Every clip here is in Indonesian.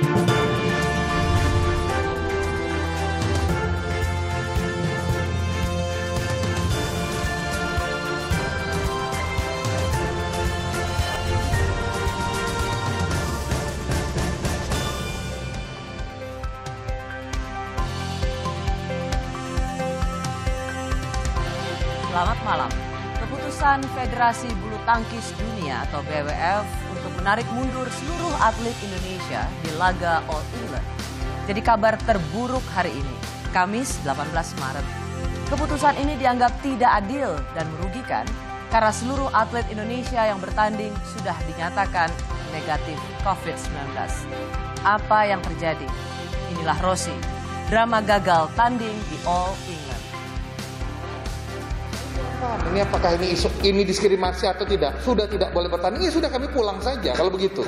Selamat malam. Keputusan Federasi Bulu Tangkis Dunia atau BWF untuk menarik mundur seluruh atlet Indonesia di laga All England jadi kabar terburuk hari ini, Kamis 18 Maret. Keputusan ini dianggap tidak adil dan merugikan karena seluruh atlet Indonesia yang bertanding sudah dinyatakan negatif COVID-19. Apa yang terjadi? Inilah Rossi, drama gagal tanding di All England. Ini apakah ini diskriminasi atau tidak? Sudah tidak boleh bertanding, ya sudah kami pulang saja kalau begitu.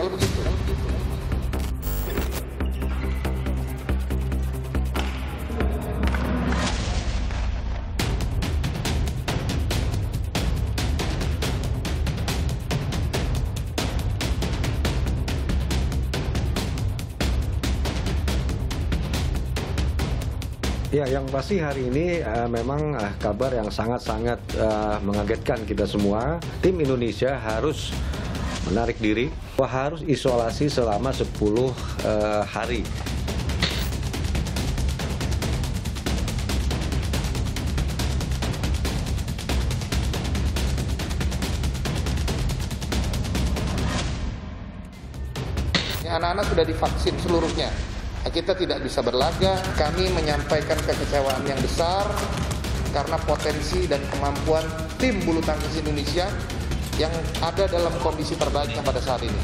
Ya, yang pasti hari ini memang kabar yang sangat-sangat mengagetkan kita semua. Tim Indonesia harus menarik diri, harus isolasi selama 10 hari. Anak-anak sudah divaksin seluruhnya. Kita tidak bisa berlaga, kami menyampaikan kekecewaan yang besar karena potensi dan kemampuan tim bulu tangkis Indonesia yang ada dalam kondisi terbaiknya pada saat ini.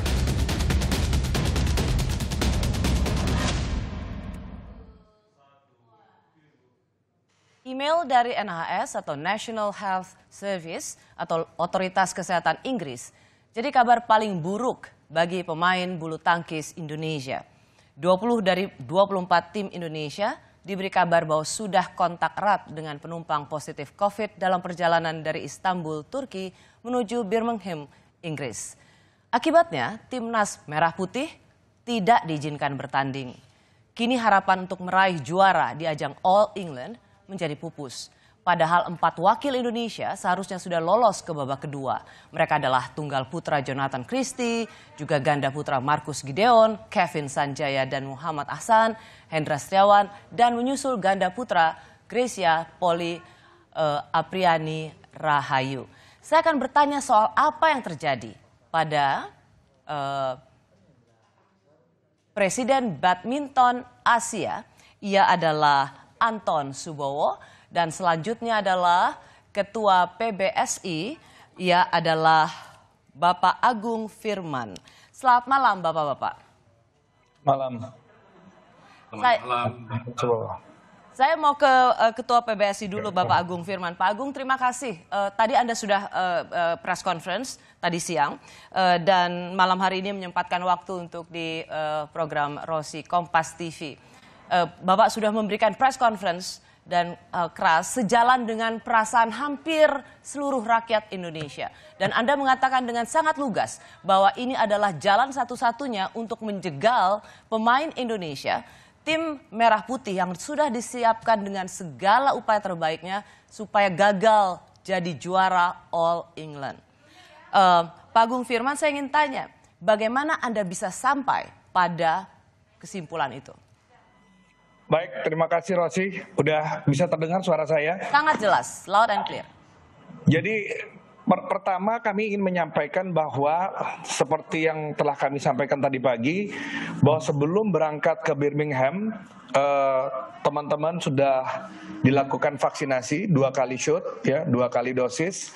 Email dari NHS atau National Health Service atau Otoritas Kesehatan Inggris jadi kabar paling buruk bagi pemain bulu tangkis Indonesia. 20 dari 24 tim Indonesia diberi kabar bahwa sudah kontak erat dengan penumpang positif COVID dalam perjalanan dari Istanbul, Turki menuju Birmingham, Inggris. Akibatnya, timnas Merah Putih tidak diizinkan bertanding. Kini harapan untuk meraih juara di ajang All England menjadi pupus. Padahal 4 wakil Indonesia seharusnya sudah lolos ke babak kedua. Mereka adalah tunggal putra Jonathan Christie, juga ganda putra Marcus Gideon, Kevin Sanjaya dan Muhammad Ahsan, Hendra Setiawan, dan menyusul ganda putra Grecia Poli Apriani Rahayu. Saya akan bertanya soal apa yang terjadi pada Presiden Badminton Asia. Ia adalah Anton Subowo. Dan selanjutnya adalah Ketua PBSI, ia adalah Bapak Agung Firman. Selamat malam Bapak-Bapak. Malam. Saya mau ke Ketua PBSI dulu Bapak Agung Firman. Pak Agung, terima kasih. Tadi Anda sudah press conference tadi siang dan malam hari ini menyempatkan waktu untuk di program Rossi Kompas TV. Bapak sudah memberikan press conference dan keras sejalan dengan perasaan hampir seluruh rakyat Indonesia. Dan Anda mengatakan dengan sangat lugas bahwa ini adalah jalan satu-satunya untuk menjegal pemain Indonesia, tim Merah Putih yang sudah disiapkan dengan segala upaya terbaiknya supaya gagal jadi juara All England. Pak Agung Firman, saya ingin tanya, bagaimana Anda bisa sampai pada kesimpulan itu? Baik, terima kasih Rossi. Udah bisa terdengar suara saya? Sangat jelas, loud and clear. Jadi pertama kami ingin menyampaikan bahwa seperti yang telah kami sampaikan tadi pagi, bahwa sebelum berangkat ke Birmingham, teman-teman sudah dilakukan vaksinasi 2 kali shot, ya, 2 kali dosis,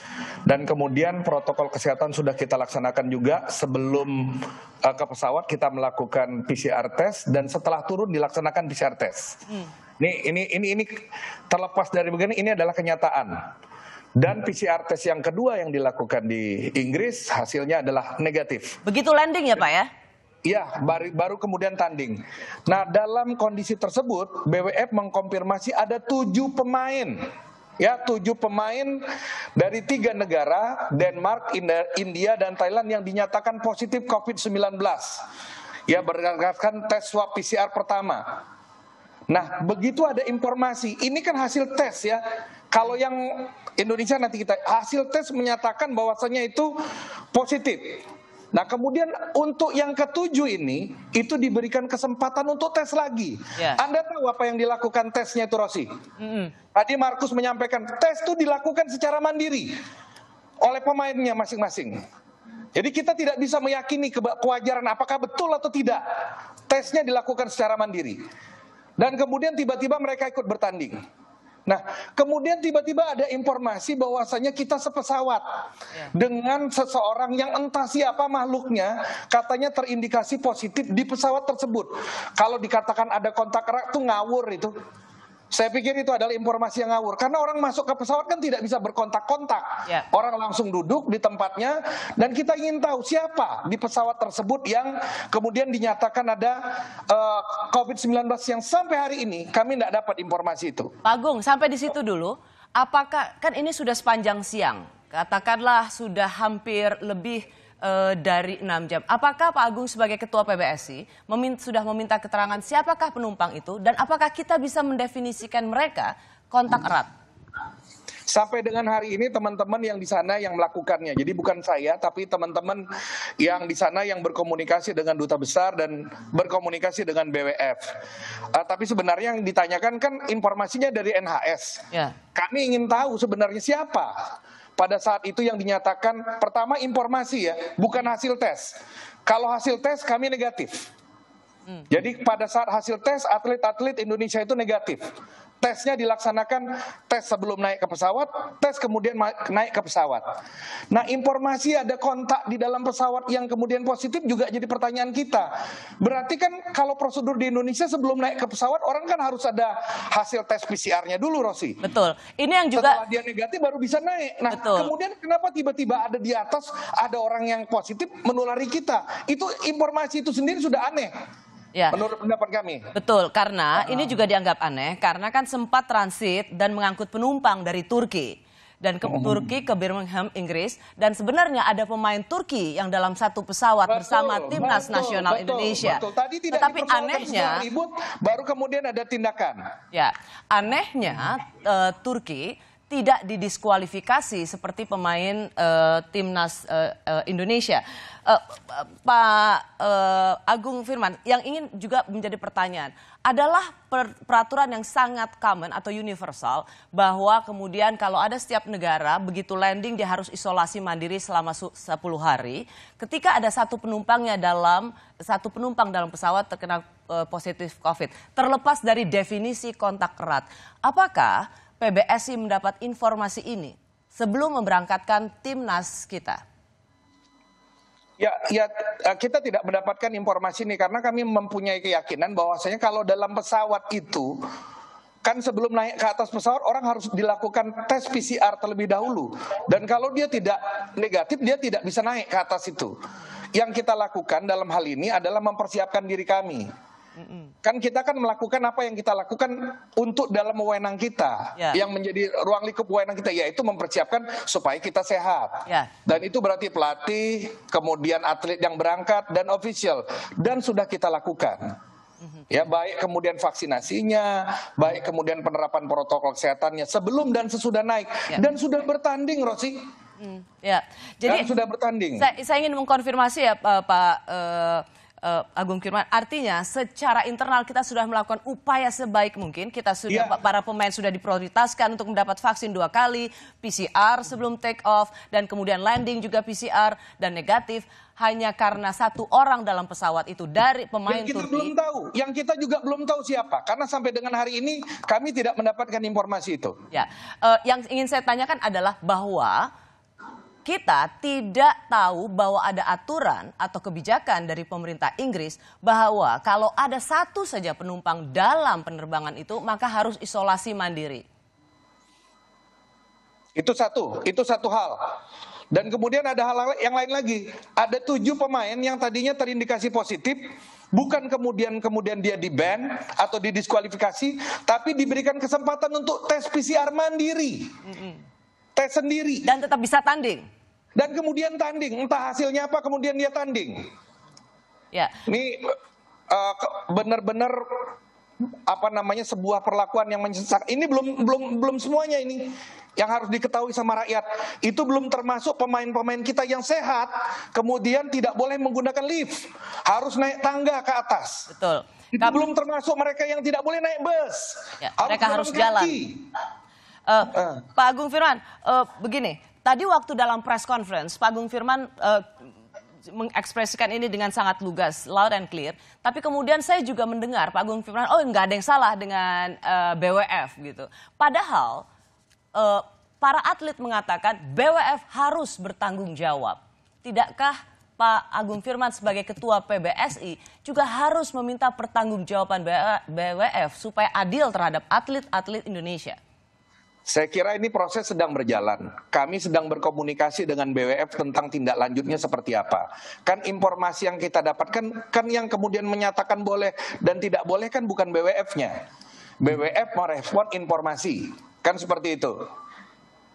dan kemudian protokol kesehatan sudah kita laksanakan juga sebelum ke pesawat kita melakukan PCR test dan setelah turun dilaksanakan PCR test. Ini terlepas dari begini, ini adalah kenyataan. Dan PCR test yang kedua yang dilakukan di Inggris hasilnya adalah negatif. Begitu landing ya Pak ya? Iya, baru kemudian tanding. Nah, dalam kondisi tersebut BWF mengkonfirmasi ada 7 pemain. Ya, 7 pemain dari 3 negara, Denmark, India, dan Thailand yang dinyatakan positif COVID-19. ya berdasarkan tes swab PCR pertama. Nah, begitu ada informasi, ini kan hasil tes ya. Kalau yang Indonesia nanti kita hasil tes menyatakan bahwasannya itu positif. Nah, kemudian untuk yang ketujuh ini itu diberikan kesempatan untuk tes lagi. Yeah. Anda tahu apa yang dilakukan tesnya itu, Rosi? Tadi Markus menyampaikan tes itu dilakukan secara mandiri oleh pemainnya masing-masing. Jadi kita tidak bisa meyakini kewajaran apakah betul atau tidak. Tesnya dilakukan secara mandiri. Dan kemudian tiba-tiba mereka ikut bertanding. Nah, kemudian tiba-tiba ada informasi bahwasanya kita sepesawat dengan seseorang yang entah siapa makhluknya, katanya terindikasi positif di pesawat tersebut. Kalau dikatakan ada kontak erat itu ngawur itu. Saya pikir itu adalah informasi yang ngawur. Karena orang masuk ke pesawat kan tidak bisa berkontak-kontak. Orang langsung duduk di tempatnya. Dan kita ingin tahu siapa di pesawat tersebut yang kemudian dinyatakan ada COVID-19 yang sampai hari ini kami tidak dapat informasi itu. Pak Agung, sampai di situ dulu. Apakah, kan ini sudah sepanjang siang. Katakanlah sudah hampir lebih dari 6 jam. Apakah Pak Agung sebagai Ketua PBSI sudah meminta keterangan siapakah penumpang itu dan apakah kita bisa mendefinisikan mereka kontak erat? Sampai dengan hari ini teman-teman yang di sana yang melakukannya. Jadi bukan saya tapi teman-teman yang di sana yang berkomunikasi dengan Duta Besar dan berkomunikasi dengan BWF. Tapi sebenarnya yang ditanyakan kan informasinya dari NHS. Kami ingin tahu sebenarnya siapa. Pada saat itu yang dinyatakan pertama informasi ya, bukan hasil tes. Kalau hasil tes kami negatif. Jadi pada saat hasil tes atlet-atlet Indonesia itu negatif. Tesnya dilaksanakan tes sebelum naik ke pesawat, tes kemudian naik ke pesawat. Nah, informasi ada kontak di dalam pesawat yang kemudian positif juga jadi pertanyaan kita. Berarti kan kalau prosedur di Indonesia sebelum naik ke pesawat orang kan harus ada hasil tes PCR-nya dulu, Rosi. Betul. Ini yang juga setelah dia negatif baru bisa naik. Nah, kemudian kenapa tiba-tiba ada di atas ada orang yang positif menulari kita? Itu informasi itu sendiri sudah aneh. Menurut pendapat kami. Betul, karena ini juga dianggap aneh karena kan sempat transit dan mengangkut penumpang dari Turki dan ke Turki ke Birmingham, Inggris, dan sebenarnya ada pemain Turki yang dalam satu pesawat bersama timnas nasional Indonesia. Tadi tidak tetapi anehnya ribut, baru kemudian ada tindakan. Ya, anehnya Turki tidak didiskualifikasi seperti pemain timnas Indonesia. Pak Agung Firman, yang ingin juga menjadi pertanyaan adalah peraturan yang sangat common atau universal bahwa kemudian kalau ada setiap negara begitu landing dia harus isolasi mandiri selama 10 hari. Ketika ada satu penumpang dalam pesawat terkena positif COVID, terlepas dari definisi kontak erat, apakah PBSI mendapat informasi ini sebelum memberangkatkan timnas kita? Ya, kita tidak mendapatkan informasi ini karena kami mempunyai keyakinan bahwasanya kalau dalam pesawat itu kan sebelum naik ke atas pesawat orang harus dilakukan tes PCR terlebih dahulu. Dan kalau dia tidak negatif dia tidak bisa naik ke atas itu. Yang kita lakukan dalam hal ini adalah mempersiapkan diri kami. Kan kita kan melakukan apa yang kita lakukan untuk dalam wewenang kita, yang menjadi ruang lingkup wewenang kita, yaitu mempersiapkan supaya kita sehat. Dan itu berarti pelatih, kemudian atlet yang berangkat dan official, dan sudah kita lakukan. Ya, baik kemudian vaksinasinya, baik kemudian penerapan protokol kesehatannya sebelum dan sesudah naik, dan sudah bertanding, Rosi. Jadi sudah bertanding. Saya ingin mengkonfirmasi ya Pak Agung Firman, artinya secara internal kita sudah melakukan upaya sebaik mungkin, kita sudah para pemain sudah diprioritaskan untuk mendapat vaksin 2 kali, PCR sebelum take off dan kemudian landing juga PCR dan negatif, hanya karena satu orang dalam pesawat itu dari pemain yang kita Turki. Belum tahu, yang kita juga belum tahu siapa, karena sampai dengan hari ini kami tidak mendapatkan informasi itu. Yang ingin saya tanyakan adalah bahwa kita tidak tahu bahwa ada aturan atau kebijakan dari pemerintah Inggris bahwa kalau ada satu saja penumpang dalam penerbangan itu maka harus isolasi mandiri. Itu satu hal. Dan kemudian ada hal yang lain lagi. Ada 7 pemain yang tadinya terindikasi positif, bukan kemudian dia di-ban atau didiskualifikasi, tapi diberikan kesempatan untuk tes PCR mandiri. Tes sendiri. Dan tetap bisa tanding. Dan kemudian tanding, entah hasilnya apa kemudian dia tanding. Ya. Ini benar-benar sebuah perlakuan yang menyesak. Ini belum semuanya ini yang harus diketahui sama rakyat. Itu belum termasuk pemain-pemain kita yang sehat, kemudian tidak boleh menggunakan lift, harus naik tangga ke atas. Betul. Itu belum termasuk mereka yang tidak boleh naik bus. Ya, mereka harus jalan. Pak Agung Firman, begini, tadi waktu dalam press conference, Pak Agung Firman mengekspresikan ini dengan sangat lugas, loud and clear. Tapi kemudian saya juga mendengar Pak Agung Firman, nggak ada yang salah dengan BWF gitu. Padahal para atlet mengatakan BWF harus bertanggung jawab. Tidakkah Pak Agung Firman sebagai Ketua PBSI juga harus meminta pertanggungjawaban BWF supaya adil terhadap atlet-atlet Indonesia? Saya kira ini proses sedang berjalan. Kami sedang berkomunikasi dengan BWF tentang tindak lanjutnya seperti apa. Kan informasi yang kita dapatkan, kan yang kemudian menyatakan boleh dan tidak boleh kan bukan BWF-nya. BWF merespon informasi, kan seperti itu.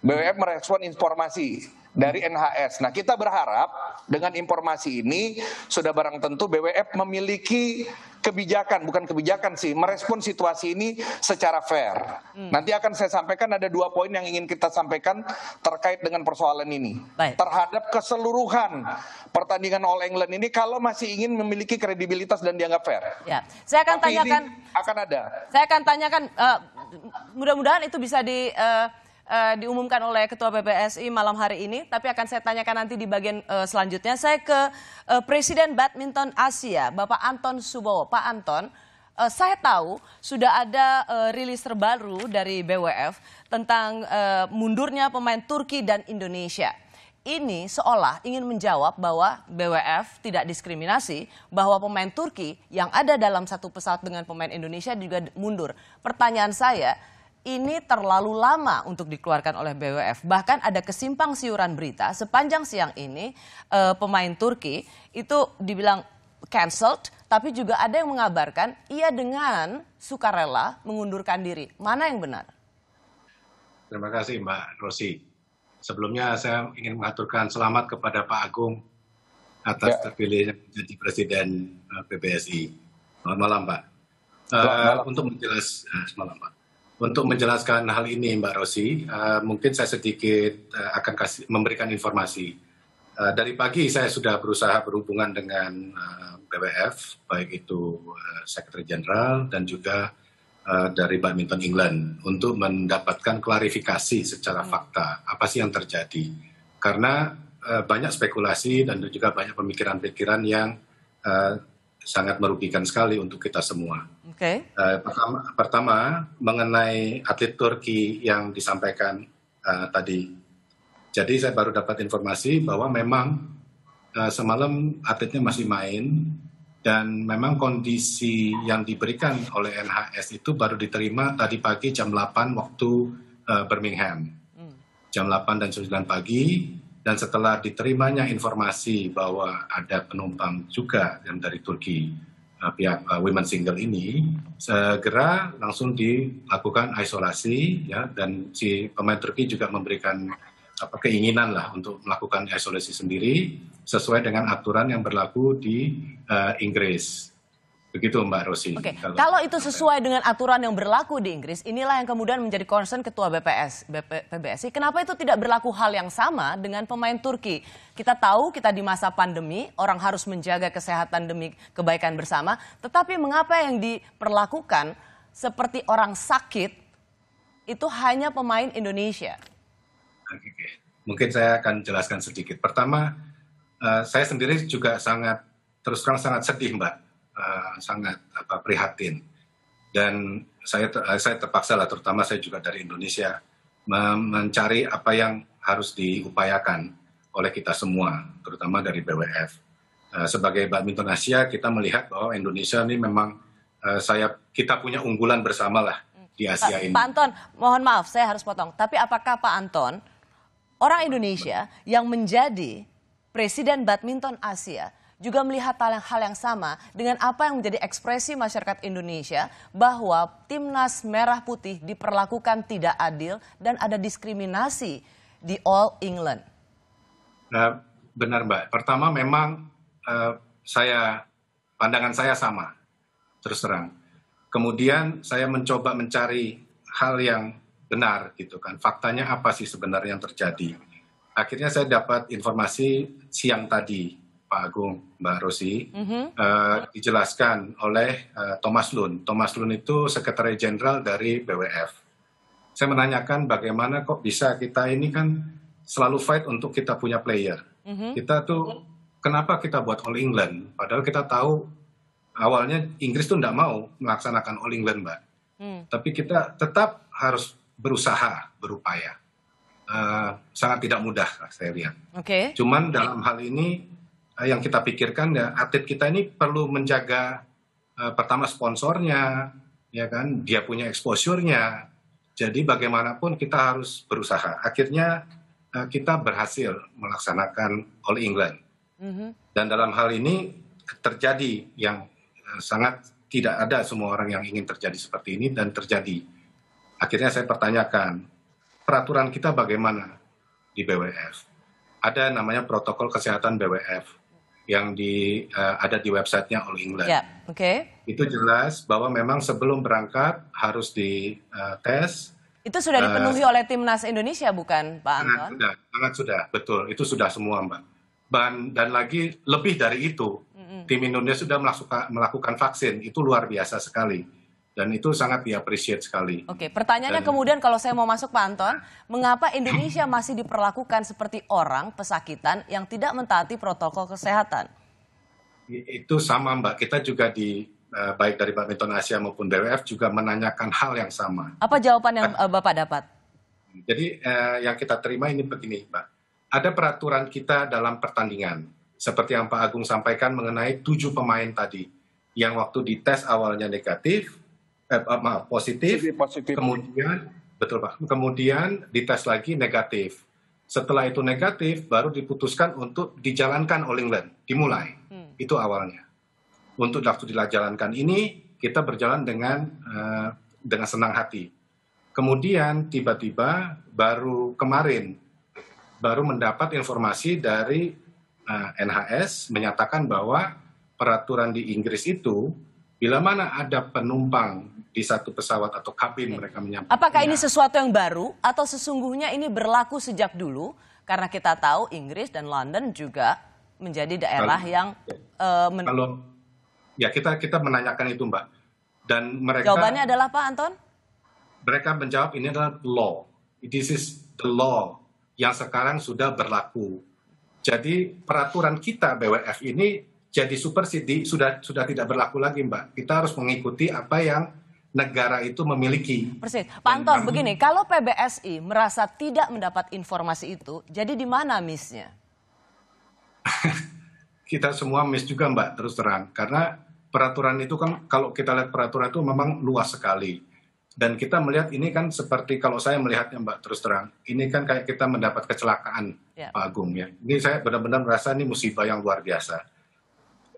BWF merespon informasi dari NHS. Nah, kita berharap dengan informasi ini sudah barang tentu BWF memiliki kebijakan, bukan kebijakan sih, merespon situasi ini secara fair. Nanti akan saya sampaikan ada 2 poin yang ingin kita sampaikan terkait dengan persoalan ini. Baik. Terhadap keseluruhan pertandingan All England ini kalau masih ingin memiliki kredibilitas dan dianggap fair. Ya, saya akan tanyakan. Akan ada. Saya akan tanyakan. Mudah-mudahan itu bisa diumumkan oleh Ketua PBSI malam hari ini, tapi akan saya tanyakan nanti di bagian selanjutnya. Saya ke Presiden Badminton Asia, Bapak Anton Subowo. Pak Anton, saya tahu sudah ada rilis terbaru dari BWF tentang mundurnya pemain Turki dan Indonesia. Ini seolah ingin menjawab bahwa BWF tidak diskriminasi, bahwa pemain Turki yang ada dalam satu pesawat dengan pemain Indonesia juga mundur. Pertanyaan saya, ini terlalu lama untuk dikeluarkan oleh BWF. Bahkan ada kesimpang siuran berita sepanjang siang ini pemain Turki itu dibilang cancelled, tapi juga ada yang mengabarkan ia dengan sukarela mengundurkan diri. Mana yang benar? Terima kasih Mbak Rosi. Sebelumnya saya ingin mengaturkan selamat kepada Pak Agung atas terpilihnya menjadi Presiden PBSI. Selamat malam Pak. Selamat malam. Untuk menjelaskan hal ini Mbak Rosi, mungkin saya sedikit akan memberikan informasi. Dari pagi saya sudah berusaha berhubungan dengan BWF, baik itu Sekretari Jenderal dan juga dari Badminton England untuk mendapatkan klarifikasi secara fakta apa sih yang terjadi. Karena banyak spekulasi dan juga banyak pemikiran-pemikiran yang sangat merugikan sekali untuk kita semua. Pertama mengenai atlet Turki yang disampaikan tadi. Jadi saya baru dapat informasi bahwa memang semalam atletnya masih main dan memang kondisi yang diberikan oleh NHS itu baru diterima tadi pagi jam 8 waktu Birmingham. Jam 8 dan 9 pagi, dan setelah diterimanya informasi bahwa ada penumpang juga yang dari Turki, pihak women single ini, segera langsung dilakukan isolasi, ya, dan si pemain Turki juga memberikan keinginan lah untuk melakukan isolasi sendiri sesuai dengan aturan yang berlaku di Inggris. Begitu Mbak Rosi. Kalau itu sesuai dengan aturan yang berlaku di Inggris, inilah yang kemudian menjadi concern Ketua PBSI. Kenapa itu tidak berlaku hal yang sama dengan pemain Turki? Kita tahu kita di masa pandemi, orang harus menjaga kesehatan demi kebaikan bersama. Tetapi mengapa yang diperlakukan seperti orang sakit itu hanya pemain Indonesia? Oke. Mungkin saya akan jelaskan sedikit. Pertama, saya sendiri juga terus terang sangat sedih Mbak. Sangat prihatin, dan saya terpaksa lah, terutama saya juga dari Indonesia, mencari apa yang harus diupayakan oleh kita semua, terutama dari BWF. Sebagai Badminton Asia, kita melihat bahwa Indonesia ini memang kita punya unggulan bersama lah di Asia ini. Pak Anton, mohon maaf saya harus potong, tapi apakah Pak Anton, orang Indonesia yang menjadi Presiden Badminton Asia, juga melihat hal yang sama dengan apa yang menjadi ekspresi masyarakat Indonesia bahwa Timnas Merah Putih diperlakukan tidak adil dan ada diskriminasi di All England? Benar Mbak. Pertama memang saya Pandangan saya sama, terus terang. Kemudian saya mencoba mencari hal yang benar gitu kan. Faktanya apa sih sebenarnya yang terjadi? Akhirnya saya dapat informasi siang tadi, Pak Agung, Mbak Rosi, dijelaskan oleh Thomas Lund. Thomas Lund itu Sekretaris Jenderal dari BWF. Saya menanyakan bagaimana kok bisa kita ini kan selalu fight untuk kita punya player. Kita tuh kenapa kita buat All England? Padahal kita tahu awalnya Inggris tuh tidak mau melaksanakan All England, Mbak. Tapi kita tetap harus berusaha, berupaya. Sangat tidak mudah, saya lihat. Cuman dalam hal ini yang kita pikirkan ya atlet kita ini perlu menjaga pertama sponsornya, ya kan, dia punya exposure-nya. Jadi bagaimanapun kita harus berusaha. Akhirnya kita berhasil melaksanakan All England. Dan dalam hal ini terjadi yang sangat tidak ada semua orang yang ingin terjadi seperti ini dan terjadi. Akhirnya saya pertanyakan, peraturan kita bagaimana di BWF? Ada namanya protokol kesehatan BWF yang ada di websitenya All England. Itu jelas bahwa memang sebelum berangkat harus dites. Itu sudah dipenuhi oleh timnas Indonesia bukan Pak Anton? Sangat sudah, betul. Itu sudah semua Mbak. Dan lagi lebih dari itu, tim Indonesia sudah melakukan vaksin. Itu luar biasa sekali. Dan itu sangat di-appreciate sekali. Pertanyaannya kemudian kalau saya mau masuk Pak Anton, mengapa Indonesia masih diperlakukan seperti orang pesakitan yang tidak mentaati protokol kesehatan? Itu sama Mbak, kita juga baik dari Badminton Asia maupun BWF juga menanyakan hal yang sama. Apa jawaban yang Bapak dapat? Jadi yang kita terima ini begini Mbak, ada peraturan kita dalam pertandingan. Seperti yang Pak Agung sampaikan mengenai 7 pemain tadi, yang waktu dites awalnya negatif, positif, kemudian betul Pak, kemudian dites lagi negatif. Setelah itu negatif, baru diputuskan untuk dijalankan All England, dimulai. Itu awalnya. Untuk waktu dijalankan ini, kita berjalan dengan senang hati. Kemudian tiba-tiba baru kemarin, baru mendapat informasi dari NHS menyatakan bahwa peraturan di Inggris itu, bila mana ada penumpang di satu pesawat atau kabin mereka menyampaikan. Apakah ini sesuatu yang baru atau sesungguhnya ini berlaku sejak dulu? Karena kita tahu Inggris dan London juga menjadi daerah yang kita menanyakan itu Mbak. Dan mereka jawabannya adalah Pak Anton? Mereka menjawab ini adalah law. This is the law yang sekarang sudah berlaku. Jadi peraturan kita BWF ini jadi supersidi sudah tidak berlaku lagi Mbak. Kita harus mengikuti apa yang negara itu memiliki. Persis. Pak Anton, begini, kalau PBSI merasa tidak mendapat informasi itu, jadi di mana miss-nya? Kita semua miss juga Mbak, terus terang. Karena peraturan itu kan, kalau kita lihat peraturan itu memang luas sekali. Dan kita melihat ini kan seperti, kalau saya melihatnya Mbak, terus terang, ini kan kayak kita mendapat kecelakaan Pak Agung ya. Ini saya benar-benar merasa ini musibah yang luar biasa.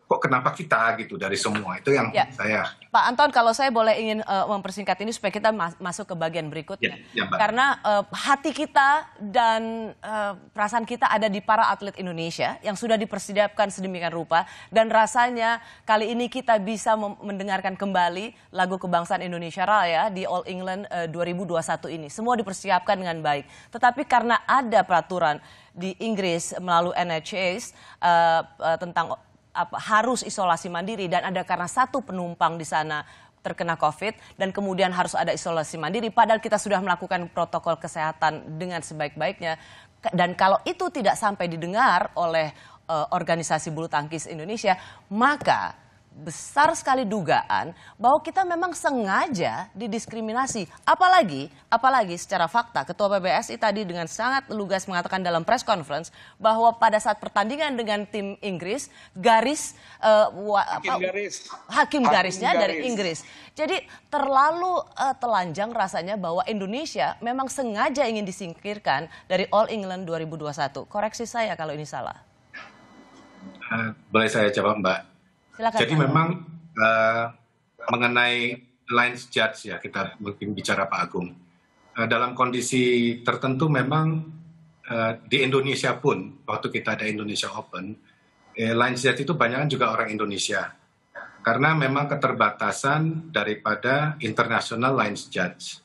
Kok kenapa kita gitu dari semua itu yang saya. Pak Anton, kalau saya boleh ingin mempersingkat ini supaya kita masuk ke bagian berikutnya. Karena hati kita dan perasaan kita ada di para atlet Indonesia yang sudah dipersiapkan sedemikian rupa. Dan rasanya kali ini kita bisa mendengarkan kembali lagu kebangsaan Indonesia Raya di All England 2021 ini. Semua dipersiapkan dengan baik. Tetapi karena ada peraturan di Inggris melalui NHS tentang harus isolasi mandiri dan ada karena satu penumpang di sana terkena COVID dan kemudian harus ada isolasi mandiri padahal kita sudah melakukan protokol kesehatan dengan sebaik-baiknya dan kalau itu tidak sampai didengar oleh organisasi bulu tangkis Indonesia maka besar sekali dugaan bahwa kita memang sengaja didiskriminasi. Apalagi secara fakta, Ketua PBSI tadi dengan sangat lugas mengatakan dalam press conference bahwa pada saat pertandingan dengan tim Inggris, hakim garisnya dari Inggris. Jadi terlalu telanjang rasanya bahwa Indonesia memang sengaja ingin disingkirkan dari All England 2021. Koreksi saya kalau ini salah. Boleh saya jawab Mbak? Silakan, jadi memang mengenai lines judge ya kita mungkin bicara Pak Agung. Dalam kondisi tertentu memang di Indonesia pun waktu kita ada Indonesia Open, lines judge itu banyak juga orang Indonesia. karena memang keterbatasan daripada international lines judge.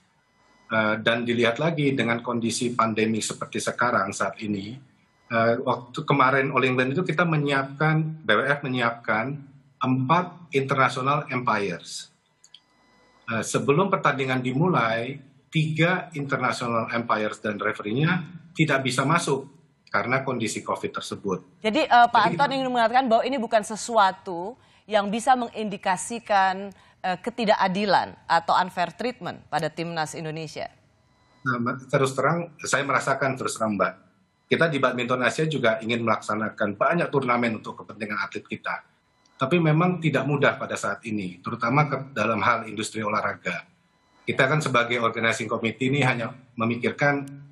Dan dilihat lagi dengan kondisi pandemi seperti sekarang saat ini, waktu kemarin All England itu kita menyiapkan, BWF menyiapkan 4 international umpires. Sebelum pertandingan dimulai, 3 international umpires dan referee-nya tidak bisa masuk karena kondisi COVID tersebut. Jadi Pak Anton ingin mengatakan bahwa ini bukan sesuatu yang bisa mengindikasikan ketidakadilan atau unfair treatment pada timnas Indonesia. Nah, terus terang, saya merasakan terus terang Mbak, kita di Badminton Asia juga ingin melaksanakan banyak turnamen untuk kepentingan atlet kita. Tapi memang tidak mudah pada saat ini, terutama dalam hal industri olahraga. Kita kan sebagai organizing committee ini hanya memikirkan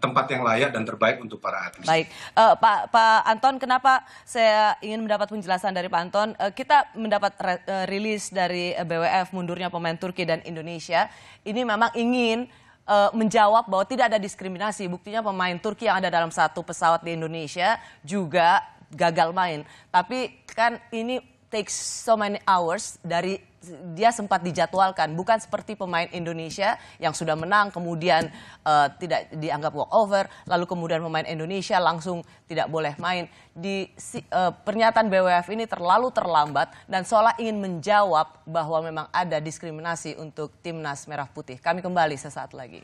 tempat yang layak dan terbaik untuk para atlet. Baik, Pak Anton, kenapa saya ingin mendapat penjelasan dari Pak Anton? Kita mendapat rilis dari BWF mundurnya pemain Turki dan Indonesia. Ini memang ingin menjawab bahwa tidak ada diskriminasi. Buktinya pemain Turki yang ada dalam satu pesawat di Indonesia juga gagal main. Tapi kan ini takes so many hours dari dia sempat dijadwalkan, bukan seperti pemain Indonesia yang sudah menang kemudian tidak dianggap walkover, lalu kemudian pemain Indonesia langsung tidak boleh main. Pernyataan BWF ini terlalu terlambat dan seolah ingin menjawab bahwa memang ada diskriminasi untuk timnas Merah Putih. Kami kembali sesaat lagi.